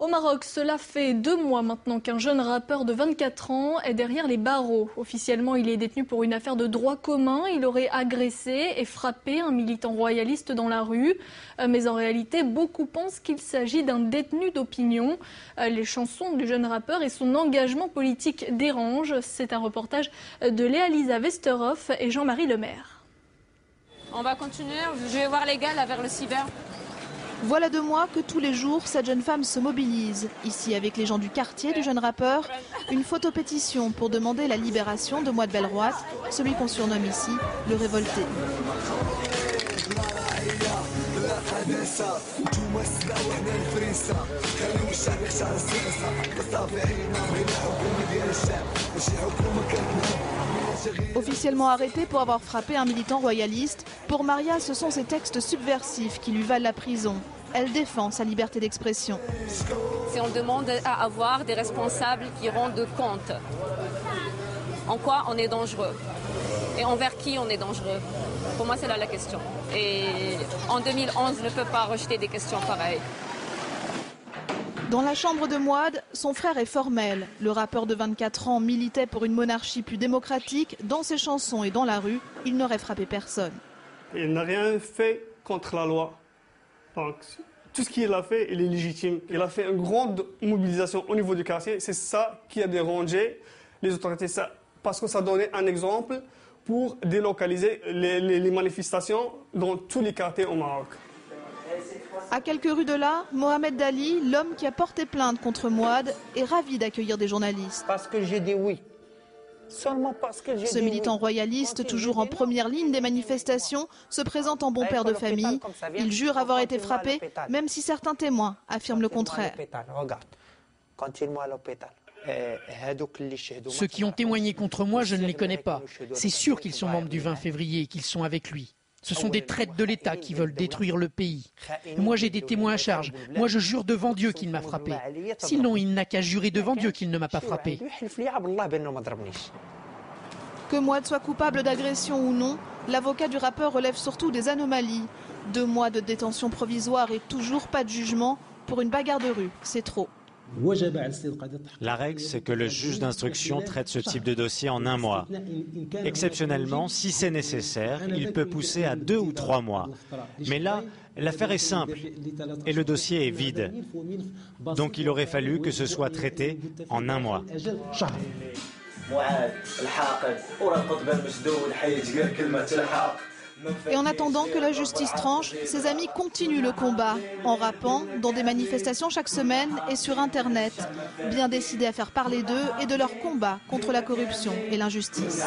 Au Maroc, cela fait 2 mois maintenant qu'un jeune rappeur de 24 ans est derrière les barreaux. Officiellement, il est détenu pour une affaire de droit commun. Il aurait agressé et frappé un militant royaliste dans la rue. Mais en réalité, beaucoup pensent qu'il s'agit d'un détenu d'opinion. Les chansons du jeune rappeur et son engagement politique dérangent. C'est un reportage de Léa-Lisa Westerhoff et Jean-Marie Lemaire. On va continuer, je vais voir les gars là vers le cyber. Voilà 2 mois que tous les jours, cette jeune femme se mobilise. Ici, avec les gens du quartier du jeune rappeur, une photopétition pour demander la libération de Mouad Belrouat, celui qu'on surnomme ici le révolté. Officiellement arrêté pour avoir frappé un militant royaliste, pour Maria, ce sont ces textes subversifs qui lui valent la prison. Elle défend sa liberté d'expression. Si on demande à avoir des responsables qui rendent compte, en quoi on est dangereux et envers qui on est dangereux. Pour moi, c'est là la question. Et en 2011, je ne peux pas rejeter des questions pareilles. Dans la chambre de Mouad, son frère est formel. Le rappeur de 24 ans militait pour une monarchie plus démocratique. Dans ses chansons et dans la rue, il n'aurait frappé personne. Il n'a rien fait contre la loi. Donc, tout ce qu'il a fait, il est légitime. Il a fait une grande mobilisation au niveau du quartier. C'est ça qui a dérangé les autorités. Parce que ça donnait un exemple pour délocaliser les manifestations dans tous les quartiers au Maroc. À quelques rues de là, Mohamed Dali, l'homme qui a porté plainte contre Mouad, est ravi d'accueillir des journalistes. Parce que j'ai dit oui. Seulement parce que j'ai Ce militant royaliste, toujours en première ligne des manifestations, se présente en bon père de famille. Il jure avoir été frappé, même si certains témoins affirment le contraire. Ceux qui ont témoigné contre moi, je ne les connais pas. C'est sûr qu'ils sont membres du 20 février et qu'ils sont avec lui. Ce sont des traîtres de l'État qui veulent détruire le pays. Et moi, j'ai des témoins à charge. Moi, je jure devant Dieu qu'il m'a frappé. Sinon, il n'a qu'à jurer devant Dieu qu'il ne m'a pas frappé. Que Mouad soit coupable d'agression ou non, l'avocat du rappeur relève surtout des anomalies. 2 mois de détention provisoire et toujours pas de jugement. Pour une bagarre de rue, c'est trop. La règle, c'est que le juge d'instruction traite ce type de dossier en 1 mois. Exceptionnellement, si c'est nécessaire, il peut pousser à 2 ou 3 mois. Mais là, l'affaire est simple et le dossier est vide. Donc il aurait fallu que ce soit traité en 1 mois. Et en attendant que la justice tranche, ses amis continuent le combat, en rappant, dans des manifestations chaque semaine et sur Internet, bien décidés à faire parler d'eux et de leur combat contre la corruption et l'injustice.